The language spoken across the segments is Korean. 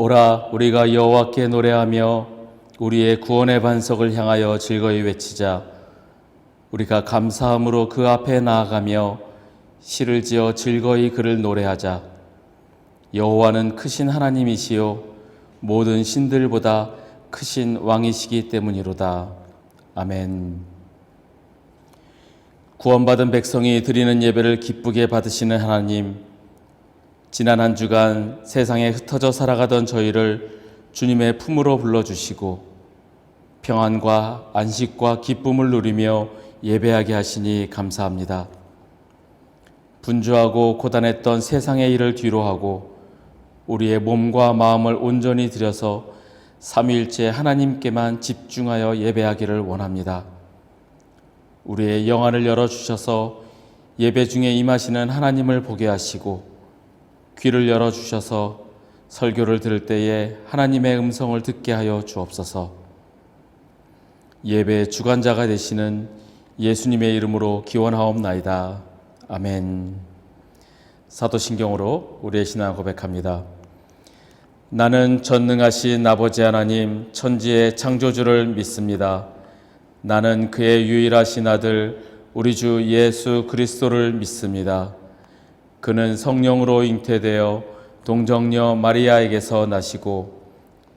오라, 우리가 여호와께 노래하며 우리의 구원의 반석을 향하여 즐거이 외치자. 우리가 감사함으로 그 앞에 나아가며 시를 지어 즐거이 그를 노래하자. 여호와는 크신 하나님이시요 모든 신들보다 크신 왕이시기 때문이로다. 아멘. 구원받은 백성이 드리는 예배를 기쁘게 받으시는 하나님, 지난 한 주간 세상에 흩어져 살아가던 저희를 주님의 품으로 불러주시고 평안과 안식과 기쁨을 누리며 예배하게 하시니 감사합니다. 분주하고 고단했던 세상의 일을 뒤로하고 우리의 몸과 마음을 온전히 들여서 삼위일체 하나님께만 집중하여 예배하기를 원합니다. 우리의 영안을 열어주셔서 예배 중에 임하시는 하나님을 보게 하시고 귀를 열어주셔서 설교를 들을 때에 하나님의 음성을 듣게 하여 주옵소서. 예배의 주관자가 되시는 예수님의 이름으로 기원하옵나이다. 아멘. 사도신경으로 우리의 신앙 고백합니다. 나는 전능하신 아버지 하나님 천지의 창조주를 믿습니다. 나는 그의 유일하신 아들 우리 주 예수 그리스도를 믿습니다. 그는 성령으로 잉태되어 동정녀 마리아에게서 나시고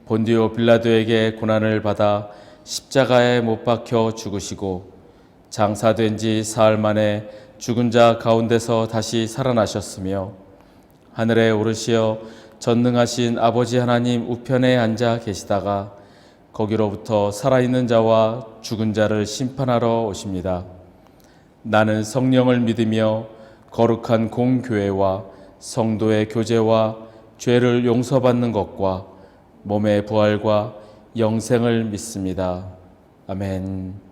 본디오 빌라도에게 고난을 받아 십자가에 못 박혀 죽으시고 장사된 지 사흘 만에 죽은 자 가운데서 다시 살아나셨으며 하늘에 오르시어 전능하신 아버지 하나님 우편에 앉아 계시다가 거기로부터 살아있는 자와 죽은 자를 심판하러 오십니다. 나는 성령을 믿으며 거룩한 공교회와 성도의 교제와 죄를 용서받는 것과 몸의 부활과 영생을 믿습니다. 아멘.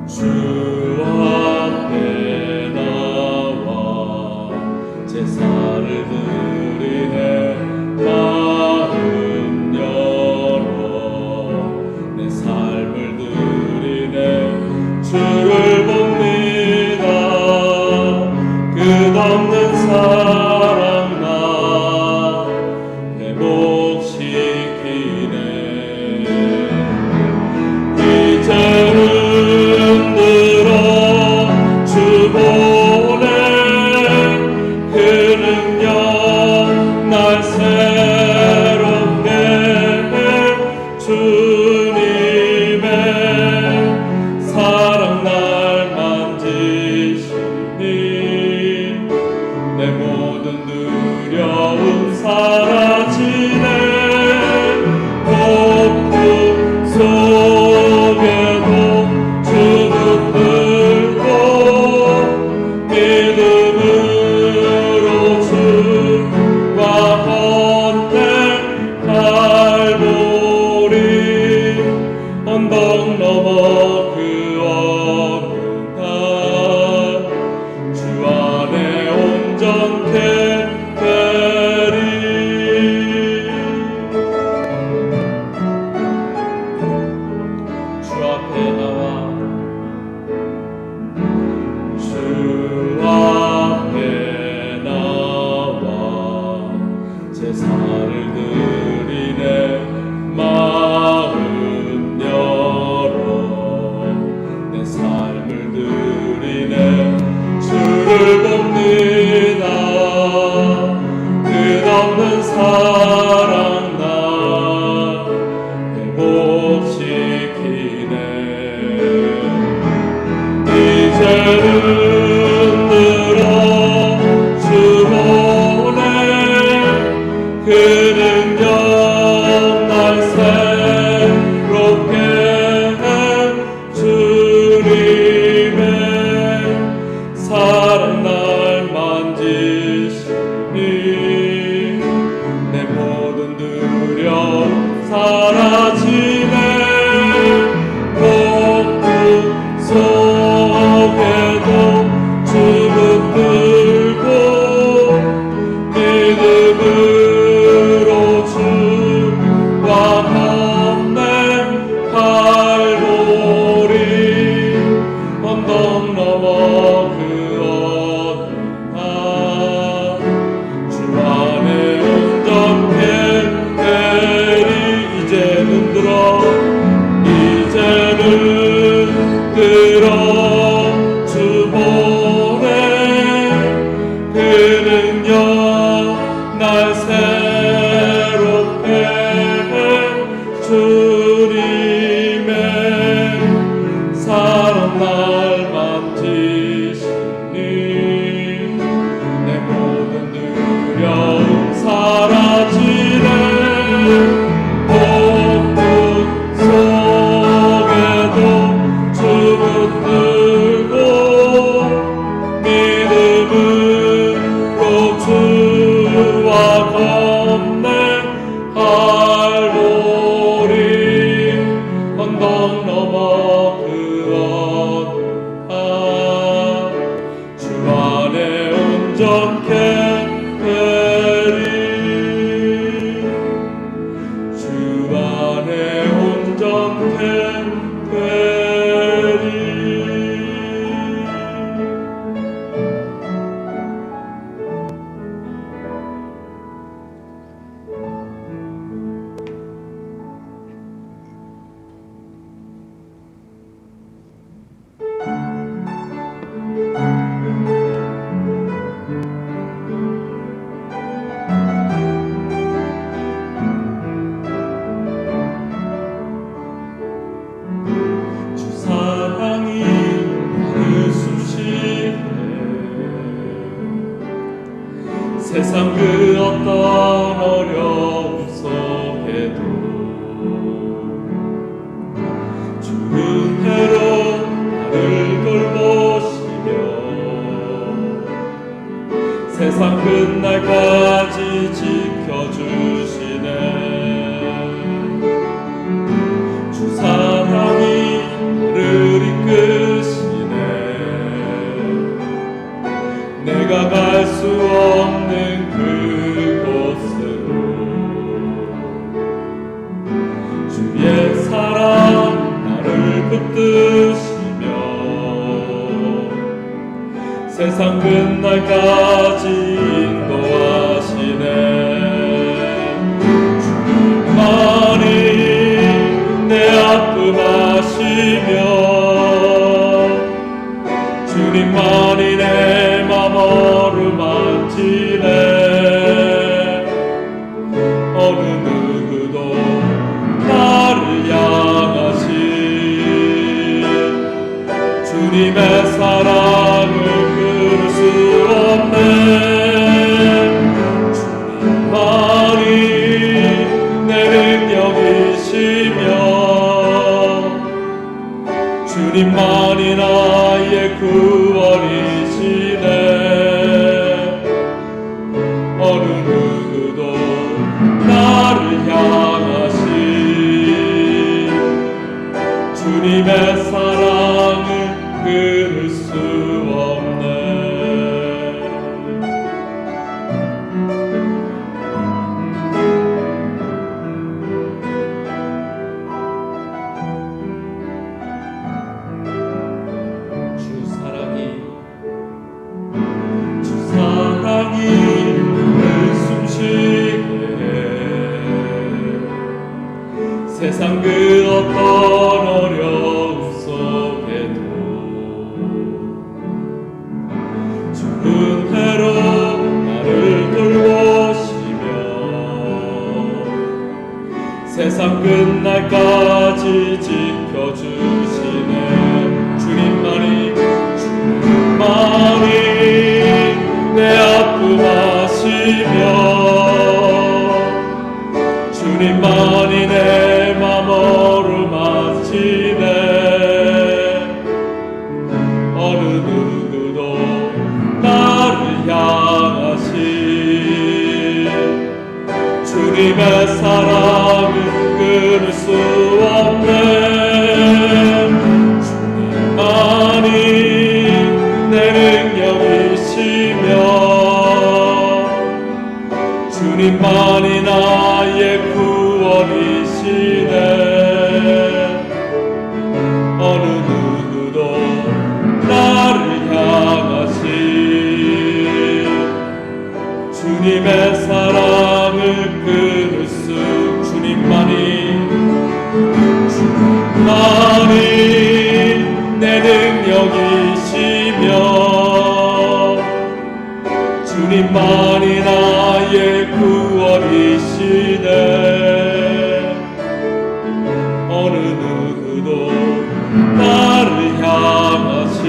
주 앞에 나와 제사를 드리며 속에도 주 은혜로 나를 돌보시며 세상 끝날까지 지켜주시네. 주 사랑이 나를 이끄시네. 내가 갈 수 없는 그곳으로 주의 사랑 나를 붙드시며 세상 끝날까지 인도하시네. 주님만이 내 아픔 아시며 주님만이 내 맘 어루만지네. 어느 누구도 나를 향하신 주님의 사랑을 끊을 수 없네. 주님만이 내 능력이시며 주님만이 나의 구원이시네. 어느 누구도 나를 향하신 주님의 사랑을 끊을 수 없네. 주 사랑이 나를 숨쉬게 해. 세상 그 어떤 어려움 속에도 주 은혜로 나를 돌보시며 세상 끝날까지 지켜주시네. 주님만이 내 아픔 아시며 주님만이 내 맘 어루만지네. 어느 누구도 나를 향하신 주님의 사랑을 끊을 수 없네. 주님만이 내 능력이시며 주님만이 나의 구원이시네. 어느 누구도 나를 향하신 주님의 사랑을 끊을 수 주님만이 내 능력이시며 주님만이 나의 구원이시네. 어느 누구도 나를 향하신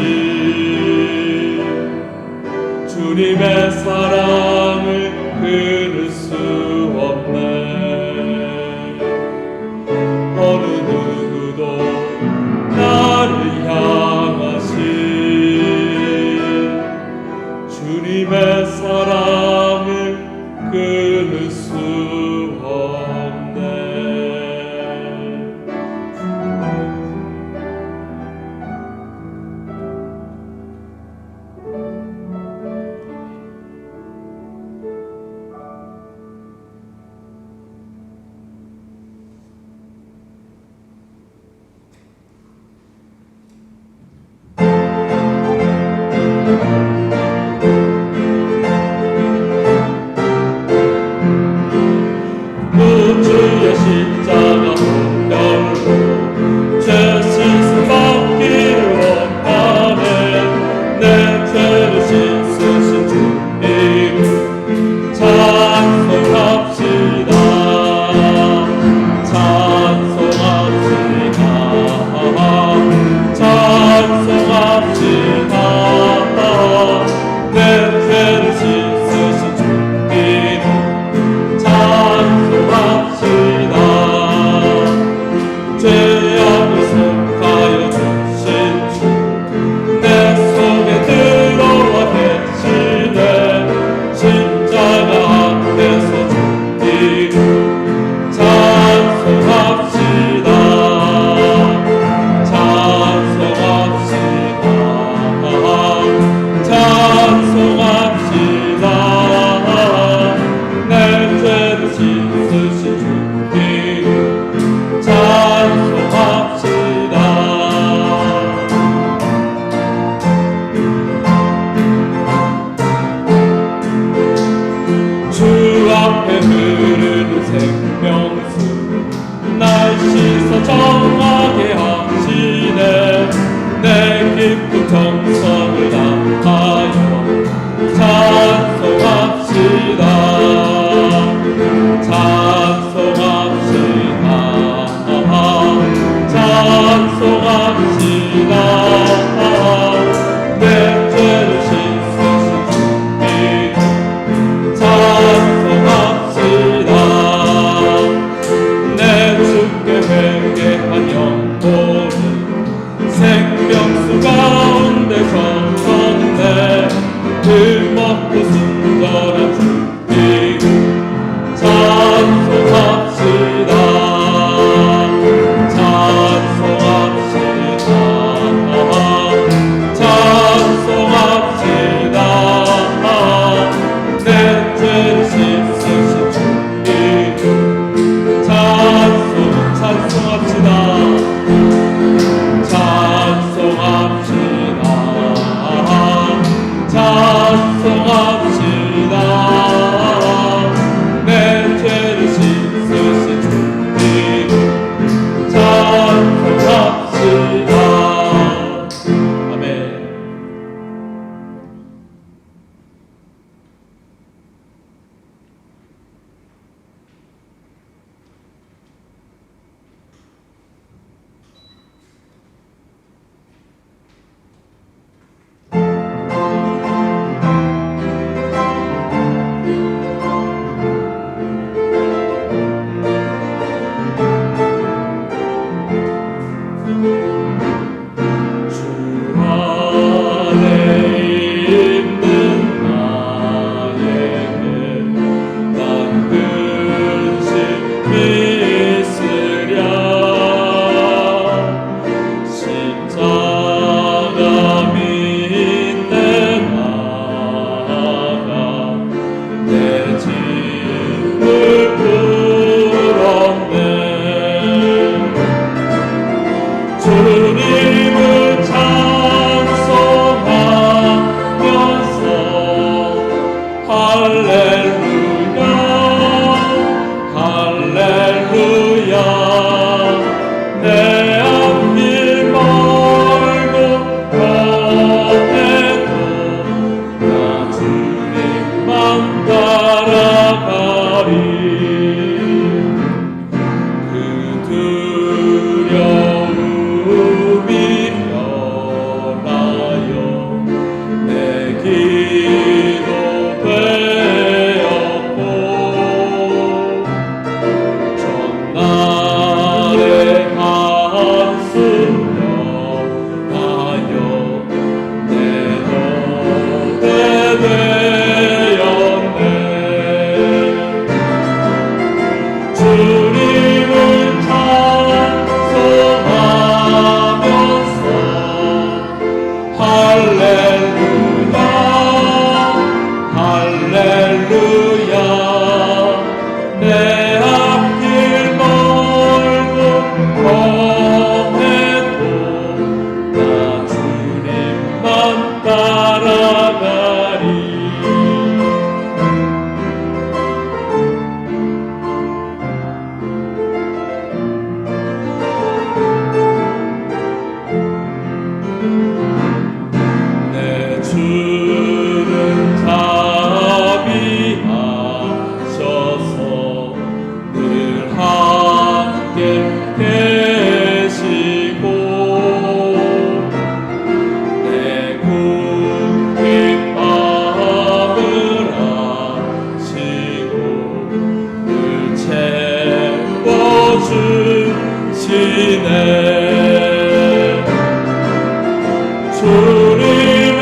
주님의 사랑을 끊을 수 없네. 어느 누구도 나를 향하신 주님의 사랑을 끊을 수 없네. 주의 십자가 보혈로 죄 씻음 받기를 원하네. 내 죄를 씻으신 주 이름 찬송합시다. 찬송합시다. 찬송합시다. 내 죄를 씻으신 주 이름 찬송합시다. 할렐루야 내 앞길 멀고 험해도 나 주님만 따라가리 그 두려움이 변하여 내 기도 되었고 전날의 한숨 변하여 내 노래 되었네 주님을 찬송하면서 할렐루야 할렐루야 내 앞길 멀고 험해도 나 주님만 따라가리 내 주는 자비하셔서 늘 함께 계시고 내 궁핍 마음을 아시고 늘 채워주시네 주님을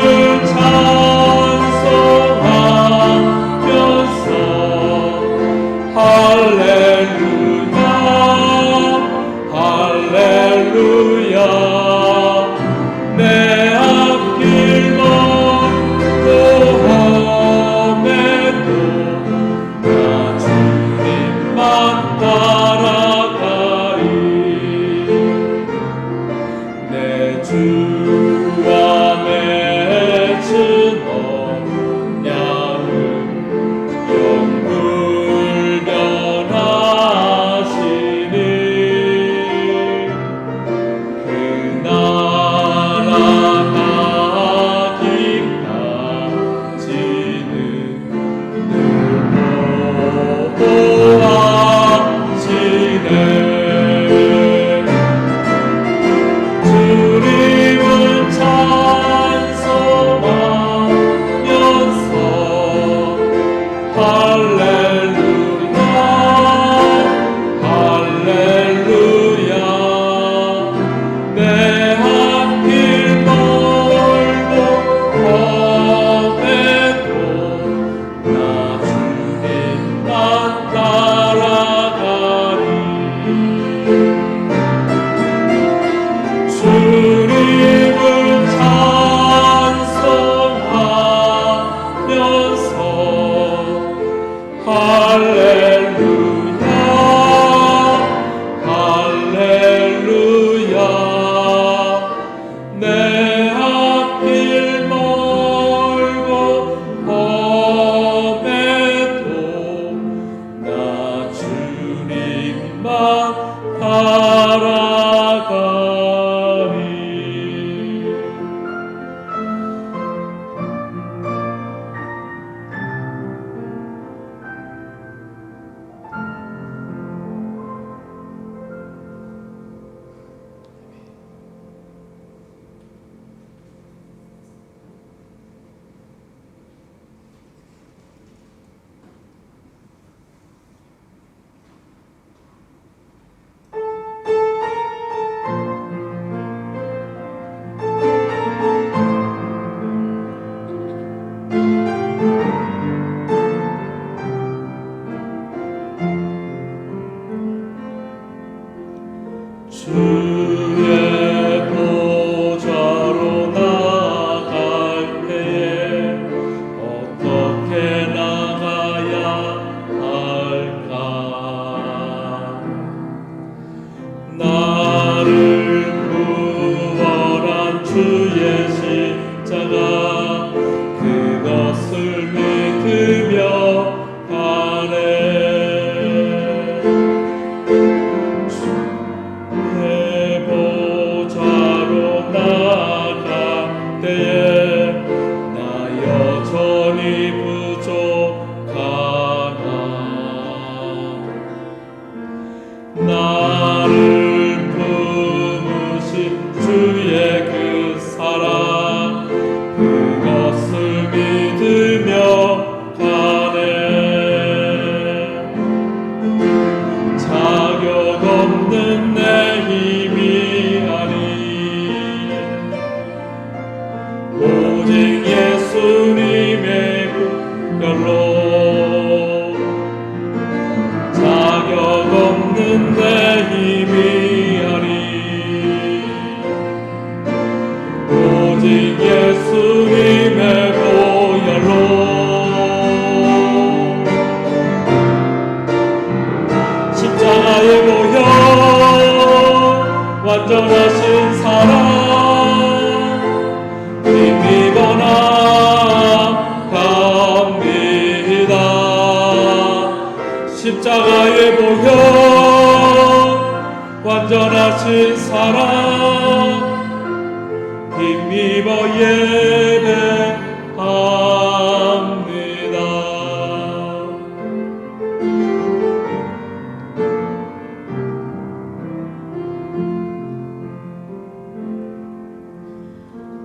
찬송하면서 할렐루야 할렐루야 내 앞길 멀고 험해도 나 주님만 따라가리 내 주와 맺은 언약은 영불변하시니 그 나라 가기까지는 늘 보호하시네 주님을 찬송하면서 할렐루야 할렐루야 내 앞길 멀고 험해도 나 주님만 따라가리 주님을 찬송하면서 할렐루야 할렐루야 내 앞길 멀고 험해도 나 주님만 따라가리 나를 품으신 주의 그 사랑 그것을 믿으며 가네. 자격 없는 내 힘이 아닌 오직 예수님의 별로 자격 없는 내 힘이 아닌 오직 예수님의 보혈로 십자가의 보혈 완전하신 사랑 힘입어 나갑니다. 십자가의 보혈 완전하신 사랑 힘입어 예배합니다.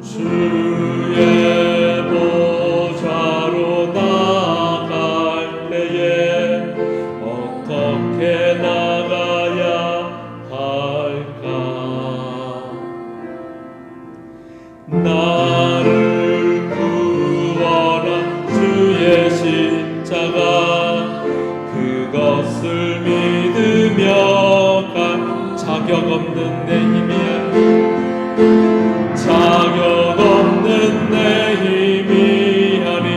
주의 보좌로 나갈 때에 어떻게 나가야 할까? 나를 구원한 주의 십자가 그것을 믿으며 간 자격 없는 내 힘이 아닌 자격 없는 내 힘이 아닌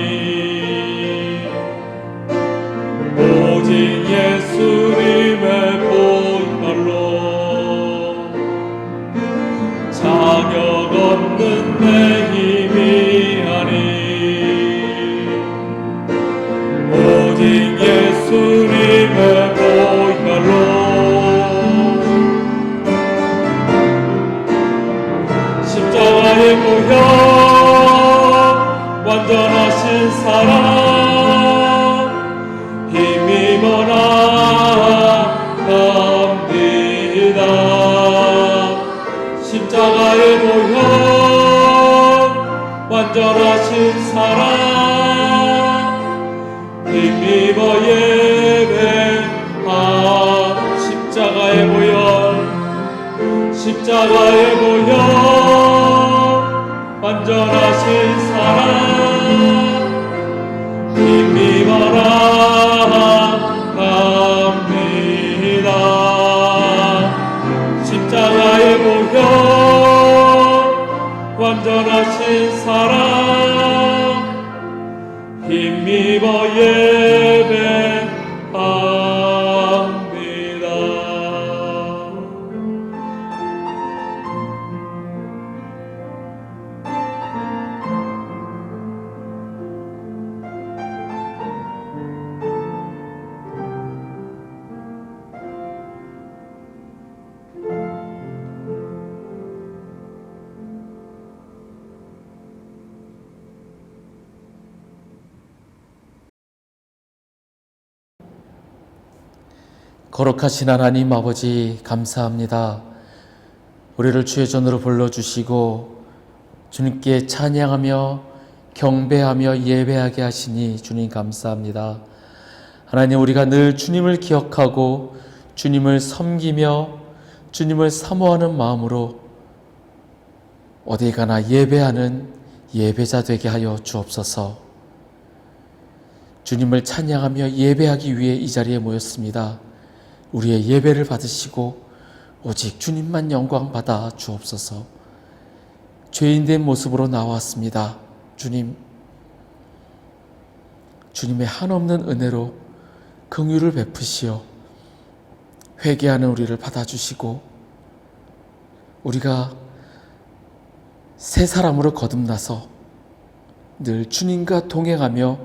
오직 예수님의 보혈로 자격 없는 내 힘이 아닌 오직 예수님의 보혈로 십자가의 보혈 완전하신 사랑 힘입어 나갑니다. 십자가의 보혈 완전하신 사랑 힘입어 예배하 십자가의 보혈 십자가의 보혈 완전하신 사랑 힘입어 나갑니다. 십자가의 보혈 완전하신 사랑 힘입어 예배합니다. 거룩하신 하나님 아버지 감사합니다. 우리를 주의 전으로 불러주시고 주님께 찬양하며 경배하며 예배하게 하시니 주님 감사합니다. 하나님, 우리가 늘 주님을 기억하고 주님을 섬기며 주님을 사모하는 마음으로 어디 가나 예배하는 예배자 되게 하여 주옵소서. 주님을 찬양하며 예배하기 위해 이 자리에 모였습니다. 우리의 예배를 받으시고 오직 주님만 영광 받아 주옵소서. 죄인된 모습으로 나왔습니다. 주님, 주님의 한없는 은혜로 긍휼을 베푸시어 회개하는 우리를 받아주시고 우리가 새 사람으로 거듭나서 늘 주님과 동행하며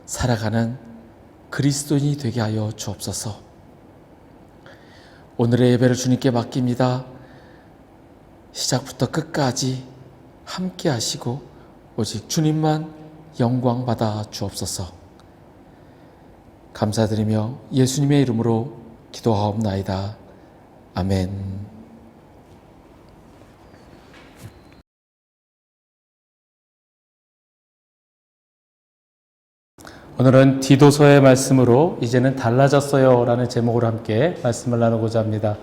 살아가는 그리스도인이 되게 하여 주옵소서. 오늘의 예배를 주님께 맡깁니다. 시작부터 끝까지 함께 하시고 오직 주님만 영광 받아 주옵소서. 감사드리며 예수님의 이름으로 기도하옵나이다. 아멘. 오늘은 디도서의 말씀으로 이제는 달라졌어요 라는 제목으로 함께 말씀을 나누고자 합니다.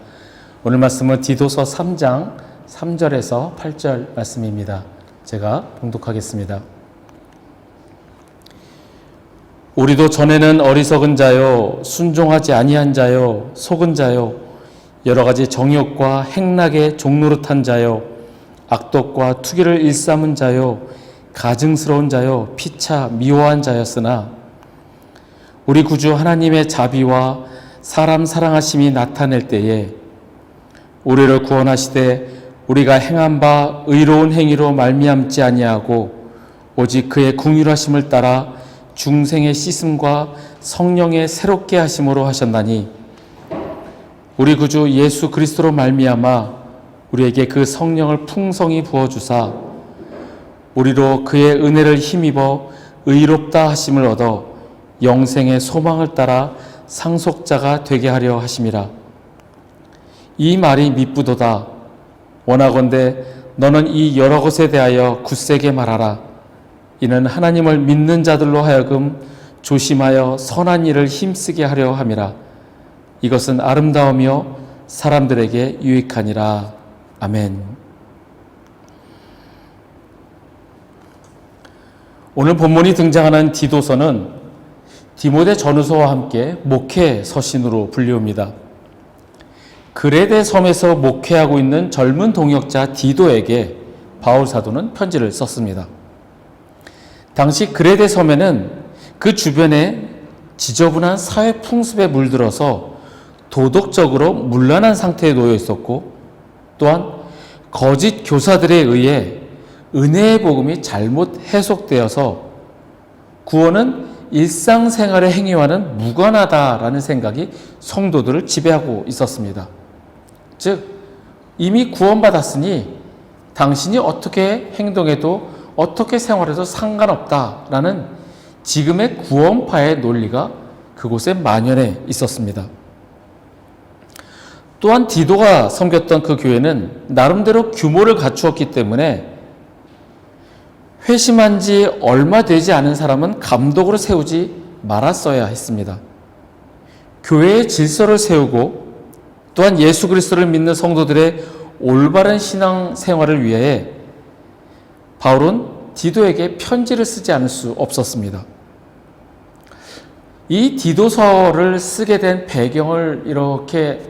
오늘 말씀은 디도서 3장 3절에서 8절 말씀입니다. 제가 봉독하겠습니다. 우리도 전에는 어리석은 자요, 순종하지 아니한 자요, 속은 자요, 여러 가지 정욕과 행락에 종노릇한 자요, 악독과 투기를 일삼은 자요, 가증스러운 자요, 피차 미워한 자였으나 우리 구주 하나님의 자비와 사람 사랑하심이 나타낼 때에 우리를 구원하시되 우리가 행한 바 의로운 행위로 말미암지 아니하고 오직 그의 궁휼하심을 따라 중생의 씻음과 성령의 새롭게 하심으로 하셨나니 우리 구주 예수 그리스도로 말미암아 우리에게 그 성령을 풍성히 부어주사 우리로 그의 은혜를 힘입어 의롭다 하심을 얻어 영생의 소망을 따라 상속자가 되게 하려 하심이라. 이 말이 미쁘도다. 원하건대 너는 이 여러 것에 대하여 굳세게 말하라. 이는 하나님을 믿는 자들로 하여금 조심하여 선한 일을 힘쓰게 하려 함이라. 이것은 아름다우며 사람들에게 유익하니라. 아멘. 오늘 본문이 등장하는 디도서는 디모데 전후서와 함께 목회 서신으로 불리웁니다. 그레데 섬에서 목회하고 있는 젊은 동역자 디도에게 바울 사도는 편지를 썼습니다. 당시 그레데 섬에는 그 주변에 지저분한 사회 풍습에 물들어서 도덕적으로 문란한 상태에 놓여 있었고 또한 거짓 교사들에 의해 은혜의 복음이 잘못 해석되어서 구원은 일상생활의 행위와는 무관하다라는 생각이 성도들을 지배하고 있었습니다. 즉 이미 구원받았으니 당신이 어떻게 행동해도 어떻게 생활해도 상관없다라는 지금의 구원파의 논리가 그곳에 만연해 있었습니다. 또한 디도가 섬겼던 그 교회는 나름대로 규모를 갖추었기 때문에 회심한 지 얼마 되지 않은 사람은 감독으로 세우지 말았어야 했습니다. 교회의 질서를 세우고 또한 예수 그리스도를 믿는 성도들의 올바른 신앙 생활을 위해 바울은 디도에게 편지를 쓰지 않을 수 없었습니다. 이 디도서를 쓰게 된 배경을 이렇게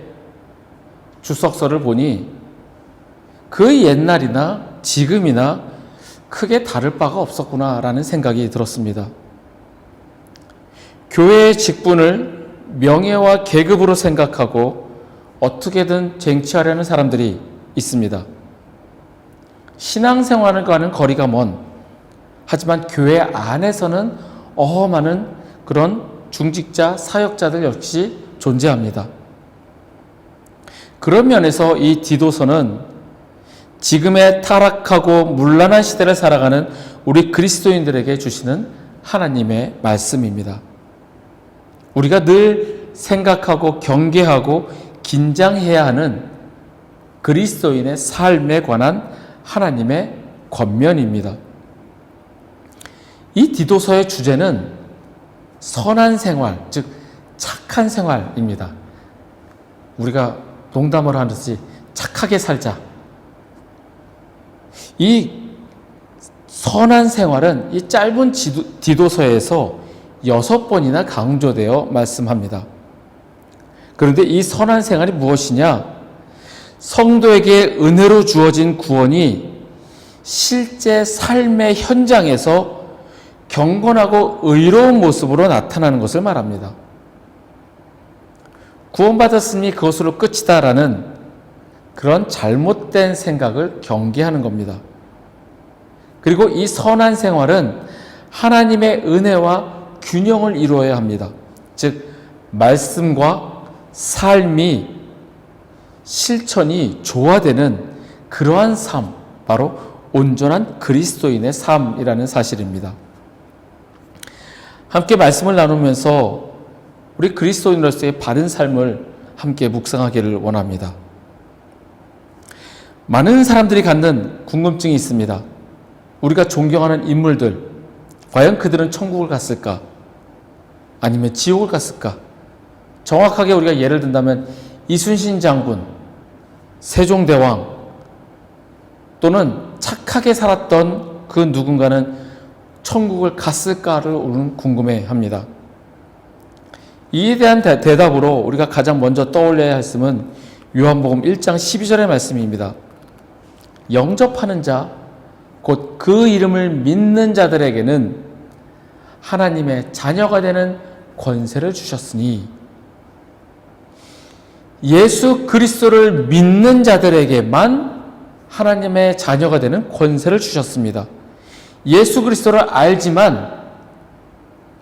주석서를 보니 그 옛날이나 지금이나 크게 다를 바가 없었구나라는 생각이 들었습니다. 교회의 직분을 명예와 계급으로 생각하고 어떻게든 쟁취하려는 사람들이 있습니다. 신앙생활과는 거리가 먼, 하지만 교회 안에서는 어마어마한 그런 중직자, 사역자들 역시 존재합니다. 그런 면에서 이 디도서는 지금의 타락하고 문란한 시대를 살아가는 우리 그리스도인들에게 주시는 하나님의 말씀입니다. 우리가 늘 생각하고 경계하고 긴장해야 하는 그리스도인의 삶에 관한 하나님의 권면입니다. 이 디도서의 주제는 선한 생활, 즉 착한 생활입니다. 우리가 농담을 하듯이 착하게 살자. 이 선한 생활은 이 짧은 디도서에서 6번이나 강조되어 말씀합니다. 그런데 이 선한 생활이 무엇이냐? 성도에게 은혜로 주어진 구원이 실제 삶의 현장에서 경건하고 의로운 모습으로 나타나는 것을 말합니다. 구원받았으니 그것으로 끝이다라는 그런 잘못된 생각을 경계하는 겁니다. 그리고 이 선한 생활은 하나님의 은혜와 균형을 이루어야 합니다. 즉 말씀과 삶이 실천이 조화되는 그러한 삶, 바로 온전한 그리스도인의 삶이라는 사실입니다. 함께 말씀을 나누면서 우리 그리스도인으로서의 바른 삶을 함께 묵상하기를 원합니다. 많은 사람들이 갖는 궁금증이 있습니다. 우리가 존경하는 인물들, 과연 그들은 천국을 갔을까? 아니면 지옥을 갔을까? 정확하게 우리가 예를 든다면 이순신 장군, 세종대왕, 또는 착하게 살았던 그 누군가는 천국을 갔을까를 우리는 궁금해합니다. 이에 대한 대답으로 우리가 가장 먼저 떠올려야 할 말씀은 요한복음 1장 12절의 말씀입니다. 영접하는 자, 곧 그 이름을 믿는 자들에게는 하나님의 자녀가 되는 권세를 주셨으니, 예수 그리스도를 믿는 자들에게만 하나님의 자녀가 되는 권세를 주셨습니다. 예수 그리스도를 알지만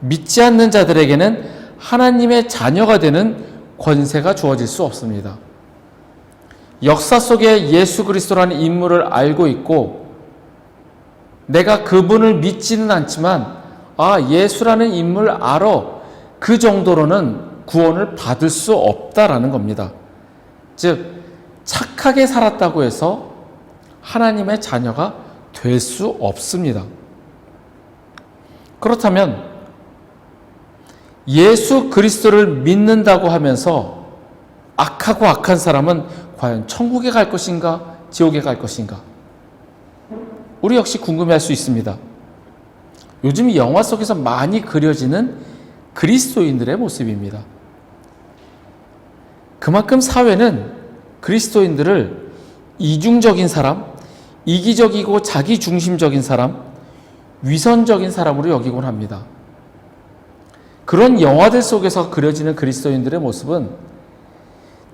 믿지 않는 자들에게는 하나님의 자녀가 되는 권세가 주어질 수 없습니다. 역사 속에 예수 그리스도라는 인물을 알고 있고 내가 그분을 믿지는 않지만 예수라는 인물을 알아, 그 정도로는 구원을 받을 수 없다라는 겁니다. 즉 착하게 살았다고 해서 하나님의 자녀가 될 수 없습니다. 그렇다면 예수 그리스도를 믿는다고 하면서 악하고 악한 사람은 과연 천국에 갈 것인가, 지옥에 갈 것인가? 우리 역시 궁금해할 수 있습니다. 요즘 영화 속에서 많이 그려지는 그리스도인들의 모습입니다. 그만큼 사회는 그리스도인들을 이중적인 사람, 이기적이고 자기중심적인 사람, 위선적인 사람으로 여기곤 합니다. 그런 영화들 속에서 그려지는 그리스도인들의 모습은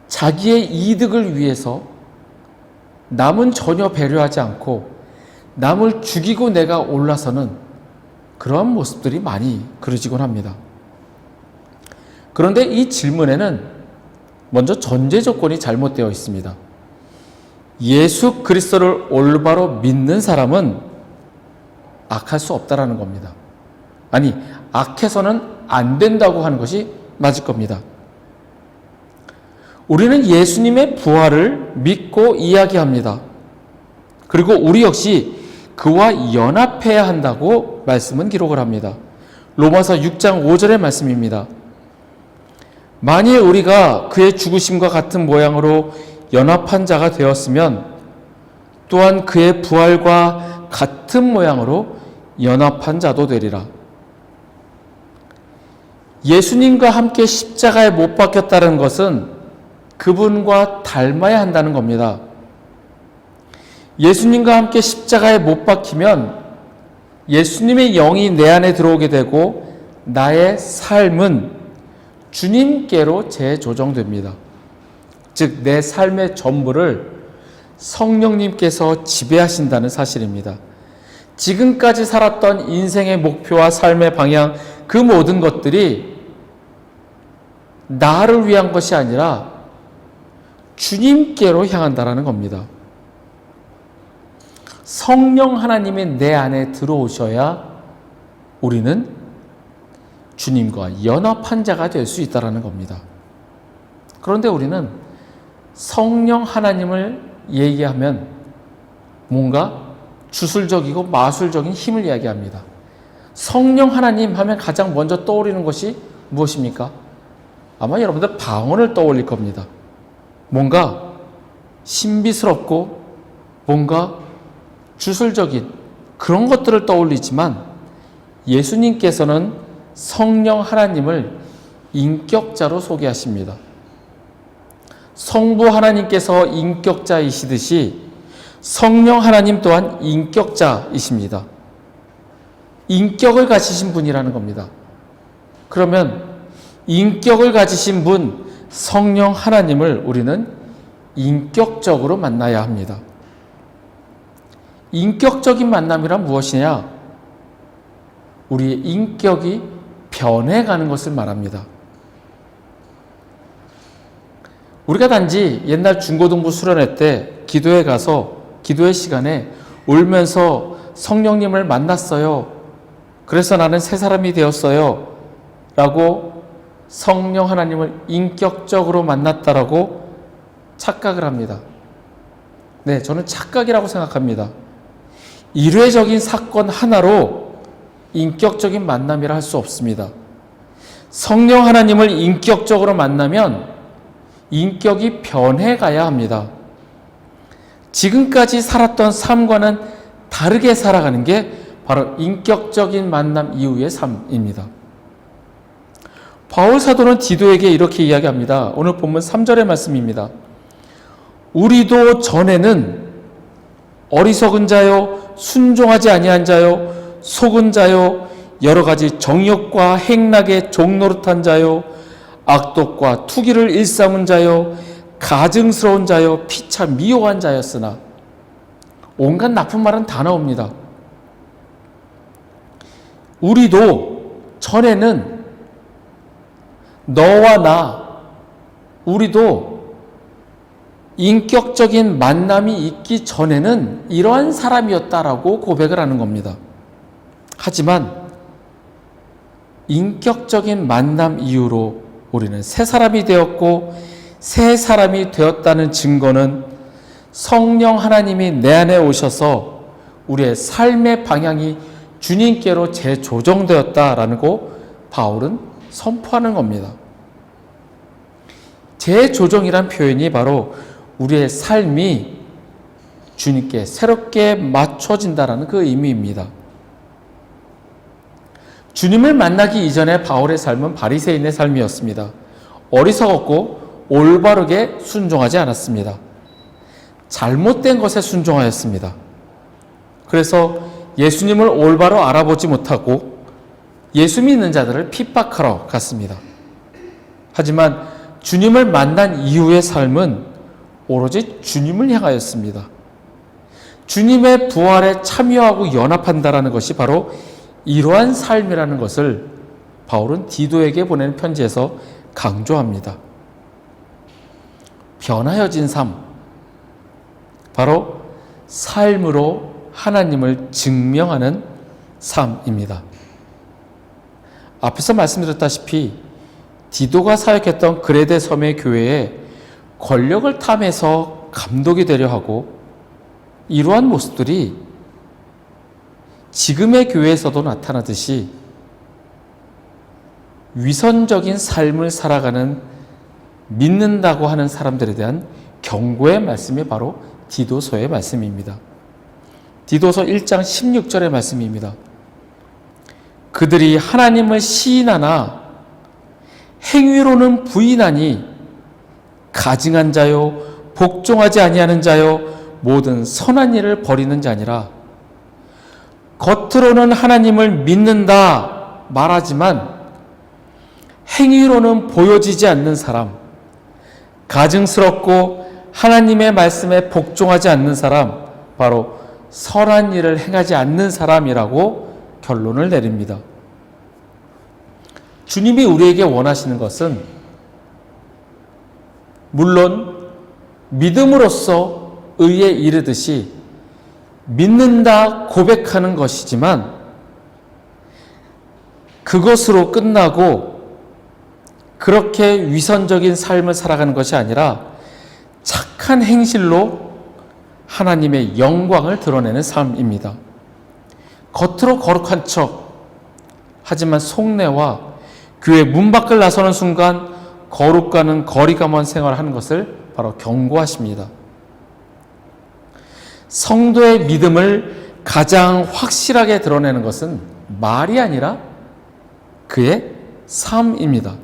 자기의 이득을 위해서 남은 전혀 배려하지 않고 남을 죽이고 내가 올라서는 그러한 모습들이 많이 그려지곤 합니다. 그런데 이 질문에는 먼저 전제 조건이 잘못되어 있습니다. 예수 그리스도를 올바로 믿는 사람은 악할 수 없다라는 겁니다. 아니, 악해서는 안 된다고 하는 것이 맞을 겁니다. 우리는 예수님의 부활을 믿고 이야기합니다. 그리고 우리 역시 그와 연합해야 한다고 말씀은 기록을 합니다. 로마서 6장 5절의 말씀입니다. 만일 우리가 그의 죽으심과 같은 모양으로 연합한 자가 되었으면 또한 그의 부활과 같은 모양으로 연합한 자도 되리라. 예수님과 함께 십자가에 못 박혔다는 것은 그분과 닮아야 한다는 겁니다. 예수님과 함께 십자가에 못 박히면 예수님의 영이 내 안에 들어오게 되고 나의 삶은 주님께로 재조정됩니다. 즉, 내 삶의 전부를 성령님께서 지배하신다는 사실입니다. 지금까지 살았던 인생의 목표와 삶의 방향, 그 모든 것들이 나를 위한 것이 아니라 주님께로 향한다는 겁니다. 성령 하나님이 내 안에 들어오셔야 우리는 주님과 연합한 자가 될 수 있다는 겁니다. 그런데 우리는 성령 하나님을 얘기하면 뭔가 주술적이고 마술적인 힘을 이야기합니다. 성령 하나님 하면 가장 먼저 떠오르는 것이 무엇입니까? 아마 여러분들 방언을 떠올릴 겁니다. 뭔가 신비스럽고 뭔가 주술적인 그런 것들을 떠올리지만 예수님께서는 성령 하나님을 인격자로 소개하십니다. 성부 하나님께서 인격자이시듯이 성령 하나님 또한 인격자이십니다. 인격을 가지신 분이라는 겁니다. 그러면 인격을 가지신 분, 성령 하나님을 우리는 인격적으로 만나야 합니다. 인격적인 만남이란 무엇이냐? 우리의 인격이 변해가는 것을 말합니다. 우리가 단지 옛날 중고등부 수련회 때 기도에 가서 기도의 시간에 울면서 성령님을 만났어요. 그래서 나는 새 사람이 되었어요. 라고 성령 하나님을 인격적으로 만났다라고 착각을 합니다. 네, 저는 착각이라고 생각합니다. 일회적인 사건 하나로 인격적인 만남이라 할 수 없습니다. 성령 하나님을 인격적으로 만나면 인격이 변해가야 합니다. 지금까지 살았던 삶과는 다르게 살아가는 게 바로 인격적인 만남 이후의 삶입니다. 바울 사도는 디도에게 이렇게 이야기합니다. 오늘 본문 3절의 말씀입니다. 우리도 전에는 어리석은 자요, 순종하지 아니한 자요, 속은 자요, 여러 가지 정욕과 행락에 종노릇한 자요, 악독과 투기를 일삼은 자요, 가증스러운 자요, 피차 미워한 자였으나, 온갖 나쁜 말은 다 나옵니다. 우리도 전에는 너와 나, 우리도 인격적인 만남이 있기 전에는 이러한 사람이었다라고 고백을 하는 겁니다. 하지만 인격적인 만남 이후로 우리는 새 사람이 되었고 새 사람이 되었다는 증거는 성령 하나님이 내 안에 오셔서 우리의 삶의 방향이 주님께로 재조정되었다라고 바울은 선포하는 겁니다. 재조정이란 표현이 바로 우리의 삶이 주님께 새롭게 맞춰진다라는 그 의미입니다. 주님을 만나기 이전에 바울의 삶은 바리새인의 삶이었습니다. 어리석었고 올바르게 순종하지 않았습니다. 잘못된 것에 순종하였습니다. 그래서 예수님을 올바로 알아보지 못하고 예수 믿는 자들을 핍박하러 갔습니다. 하지만 주님을 만난 이후의 삶은 오로지 주님을 향하였습니다. 주님의 부활에 참여하고 연합한다라는 것이 바로 이러한 삶이라는 것을 바울은 디도에게 보내는 편지에서 강조합니다. 변하여진 삶, 바로 삶으로 하나님을 증명하는 삶입니다. 앞에서 말씀드렸다시피 디도가 사역했던 그레데 섬의 교회에 권력을 탐해서 감독이 되려 하고 이러한 모습들이 지금의 교회에서도 나타나듯이 위선적인 삶을 살아가는 믿는다고 하는 사람들에 대한 경고의 말씀이 바로 디도서의 말씀입니다. 디도서 1장 16절의 말씀입니다. 그들이 하나님을 시인하나 행위로는 부인하니 가증한 자요 복종하지 아니하는 자요 모든 선한 일을 버리는 자니라. 겉으로는 하나님을 믿는다 말하지만 행위로는 보여지지 않는 사람, 가증스럽고 하나님의 말씀에 복종하지 않는 사람, 바로 선한 일을 행하지 않는 사람이라고 결론을 내립니다. 주님이 우리에게 원하시는 것은 물론 믿음으로써 의에 이르듯이 믿는다 고백하는 것이지만 그것으로 끝나고 그렇게 위선적인 삶을 살아가는 것이 아니라 착한 행실로 하나님의 영광을 드러내는 삶입니다. 겉으로 거룩한 척, 하지만 속내와 교회 문 밖을 나서는 순간 거룩과는 거리가 먼 생활을 하는 것을 바로 경고하십니다. 성도의 믿음을 가장 확실하게 드러내는 것은 말이 아니라 그의 삶입니다.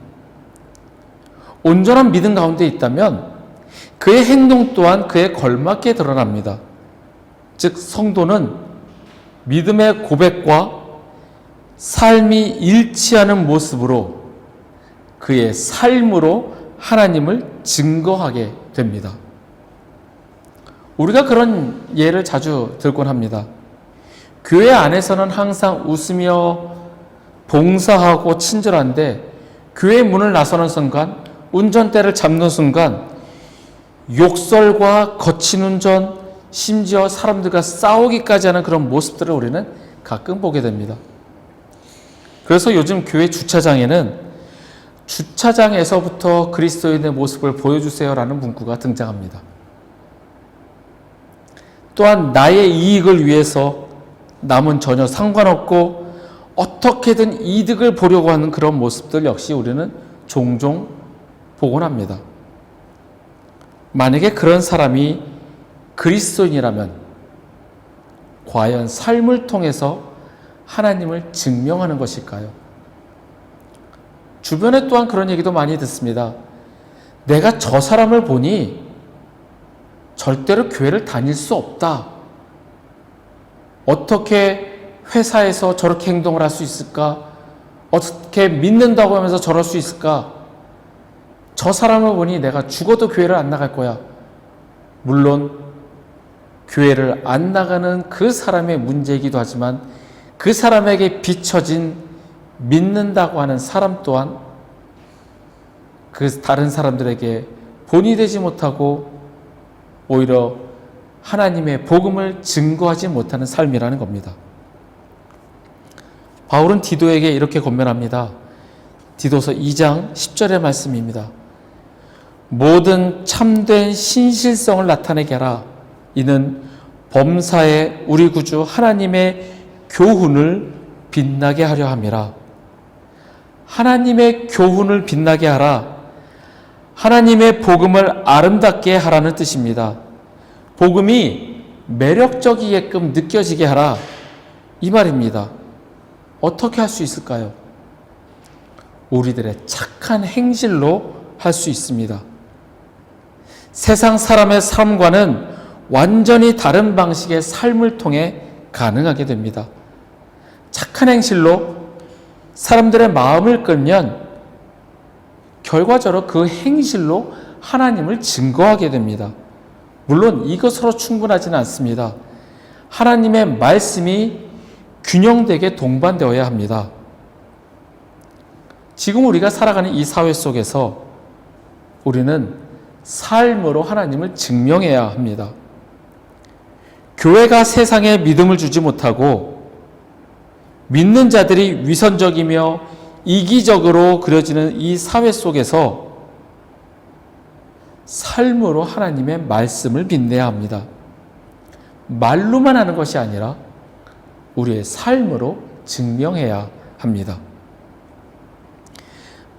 온전한 믿음 가운데 있다면 그의 행동 또한 그에 걸맞게 드러납니다. 즉 성도는 믿음의 고백과 삶이 일치하는 모습으로 그의 삶으로 하나님을 증거하게 됩니다. 우리가 그런 예를 자주 들곤 합니다. 교회 안에서는 항상 웃으며 봉사하고 친절한데 교회 문을 나서는 순간, 운전대를 잡는 순간 욕설과 거친 운전, 심지어 사람들과 싸우기까지 하는 그런 모습들을 우리는 가끔 보게 됩니다. 그래서 요즘 교회 주차장에는 주차장에서부터 그리스도인의 모습을 보여주세요라는 문구가 등장합니다. 또한 나의 이익을 위해서 남은 전혀 상관없고 어떻게든 이득을 보려고 하는 그런 모습들 역시 우리는 종종 보곤 합니다. 만약에 그런 사람이 그리스도인이라면 과연 삶을 통해서 하나님을 증명하는 것일까요? 주변에 또한 그런 얘기도 많이 듣습니다. 내가 저 사람을 보니 절대로 교회를 다닐 수 없다. 어떻게 회사에서 저렇게 행동을 할 수 있을까? 어떻게 믿는다고 하면서 저럴 수 있을까? 저 사람을 보니 내가 죽어도 교회를 안 나갈 거야. 물론 교회를 안 나가는 그 사람의 문제이기도 하지만 그 사람에게 비춰진 믿는다고 하는 사람 또한 그 다른 사람들에게 본이 되지 못하고 오히려 하나님의 복음을 증거하지 못하는 삶이라는 겁니다. 바울은 디도에게 이렇게 권면합니다. 디도서 2장 10절의 말씀입니다. 모든 참된 신실성을 나타내게 하라. 이는 범사에 우리 구주 하나님의 교훈을 빛나게 하려 함이라. 하나님의 교훈을 빛나게 하라. 하나님의 복음을 아름답게 하라는 뜻입니다. 복음이 매력적이게끔 느껴지게 하라. 이 말입니다. 어떻게 할 수 있을까요? 우리들의 착한 행실로 할 수 있습니다. 세상 사람의 삶과는 완전히 다른 방식의 삶을 통해 가능하게 됩니다. 착한 행실로 사람들의 마음을 끌면 결과적으로 그 행실로 하나님을 증거하게 됩니다. 물론 이것으로 충분하지는 않습니다. 하나님의 말씀이 균형되게 동반되어야 합니다. 지금 우리가 살아가는 이 사회 속에서 우리는 삶으로 하나님을 증명해야 합니다. 교회가 세상에 믿음을 주지 못하고 믿는 자들이 위선적이며 이기적으로 그려지는 이 사회 속에서 삶으로 하나님의 말씀을 빛내야 합니다. 말로만 하는 것이 아니라 우리의 삶으로 증명해야 합니다.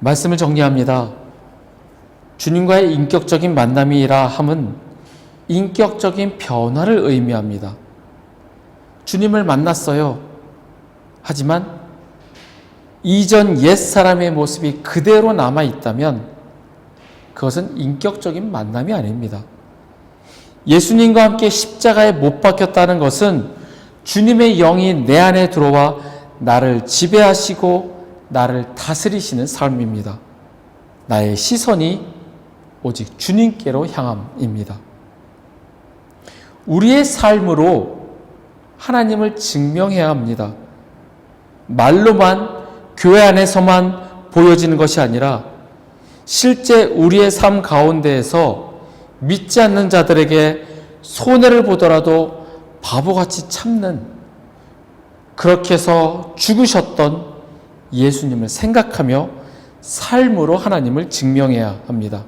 말씀을 정리합니다. 주님과의 인격적인 만남이라 함은 인격적인 변화를 의미합니다. 주님을 만났어요. 하지만 이전 옛사람의 모습이 그대로 남아있다면 그것은 인격적인 만남이 아닙니다. 예수님과 함께 십자가에 못 박혔다는 것은 주님의 영이 내 안에 들어와 나를 지배하시고 나를 다스리시는 삶입니다. 나의 시선이 오직 주님께로 향함입니다. 우리의 삶으로 하나님을 증명해야 합니다. 말로만 교회 안에서만 보여지는 것이 아니라 실제 우리의 삶 가운데에서 믿지 않는 자들에게 손해를 보더라도 바보같이 참는, 그렇게 해서 죽으셨던 예수님을 생각하며 삶으로 하나님을 증명해야 합니다.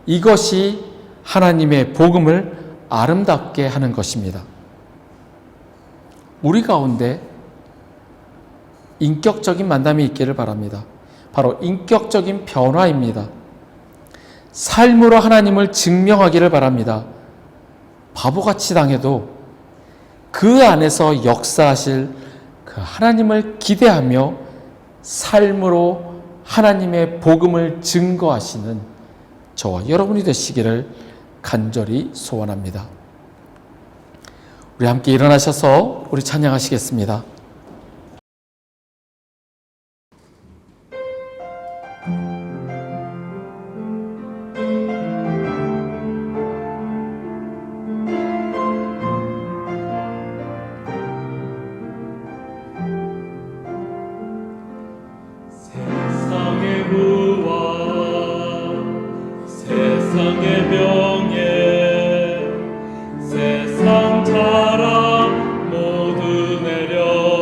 이것이 하나님의 복음을 아름답게 하는 것입니다. 우리 가운데 인격적인 만남이 있기를 바랍니다. 바로 인격적인 변화입니다. 삶으로 하나님을 증명하기를 바랍니다. 바보같이 당해도 그 안에서 역사하실 그 하나님을 기대하며 삶으로 하나님의 복음을 증거하시는 저와 여러분이 되시기를 간절히 소원합니다. 우리 함께 일어나셔서 우리 찬양하시겠습니다. 세상의 명예 세상 자랑 모두 내려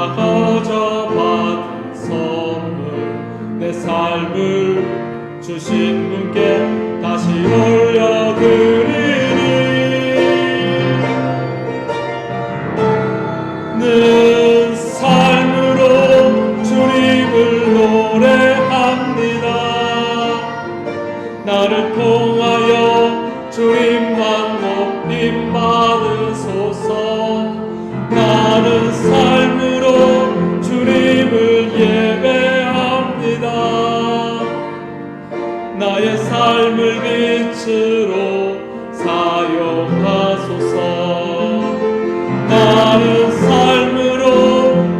내가 거저 받은 선물 내 삶을 주신 분께 다시 올려드리니 는 삶으로 주님을 노래합니다. 나를 통하여 주님만 높임 받으소서. 나는 삶으로 주님을 예배합니다. 나의 삶을 빛으로 사용하소서. 나는 삶으로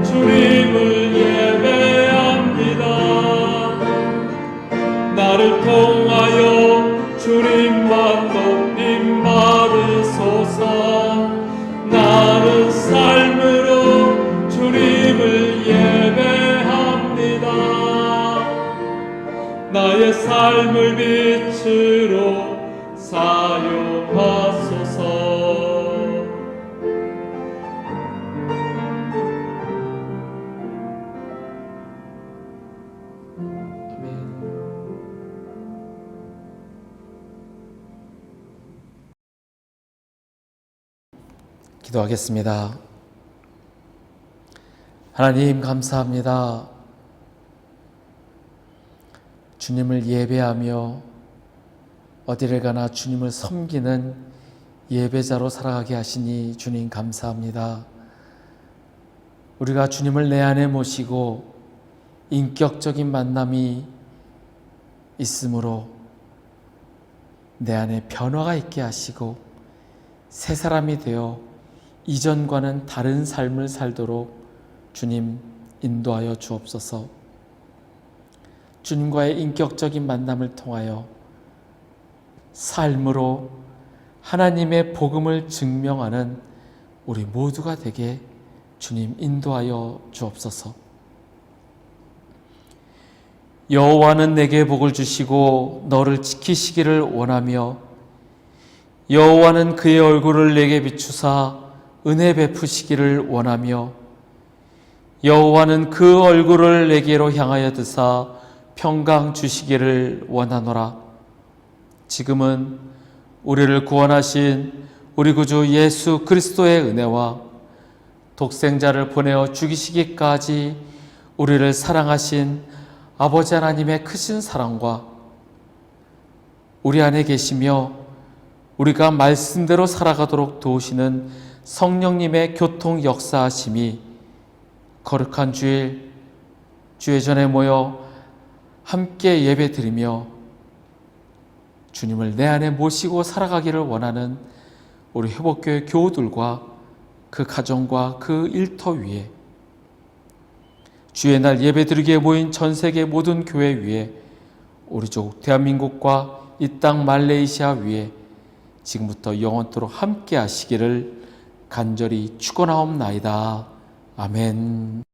주님을 예배합니다. 나를 통하여 주님만 높임 받으소서. 나는 삶으로 주님을 예배합니다. 나의 삶을 빛으로 사용하소서. 기도하겠습니다. 하나님 감사합니다. 주님을 예배하며 어디를 가나 주님을 섬기는 예배자로 살아가게 하시니 주님 감사합니다. 우리가 주님을 내 안에 모시고 인격적인 만남이 있으므로 내 안에 변화가 있게 하시고 새 사람이 되어 이전과는 다른 삶을 살도록 주님 인도하여 주옵소서. 주님과의 인격적인 만남을 통하여 삶으로 하나님의 복음을 증명하는 우리 모두가 되게 주님 인도하여 주옵소서. 여호와는 내게 복을 주시고 너를 지키시기를 원하며 여호와는 그의 얼굴을 내게 비추사 은혜 베푸시기를 원하며 여호와는 그 얼굴을 내게로 향하여 드사 평강 주시기를 원하노라. 지금은 우리를 구원하신 우리 구주 예수 그리스도의 은혜와 독생자를 보내어 죽이시기까지 우리를 사랑하신 아버지 하나님의 크신 사랑과 우리 안에 계시며 우리가 말씀대로 살아가도록 도우시는 성령님의 교통 역사하심이 거룩한 주일 주회전에 모여 함께 예배드리며 주님을 내 안에 모시고 살아가기를 원하는 우리 회복교회 교우들과 그 가정과 그 일터 위에 주의 날 예배드리기에 모인 전 세계 모든 교회 위에 우리 조국 대한민국과 이 땅 말레이시아 위에 지금부터 영원토록 함께 하시기를 간절히 축원하옵나이다. 아멘.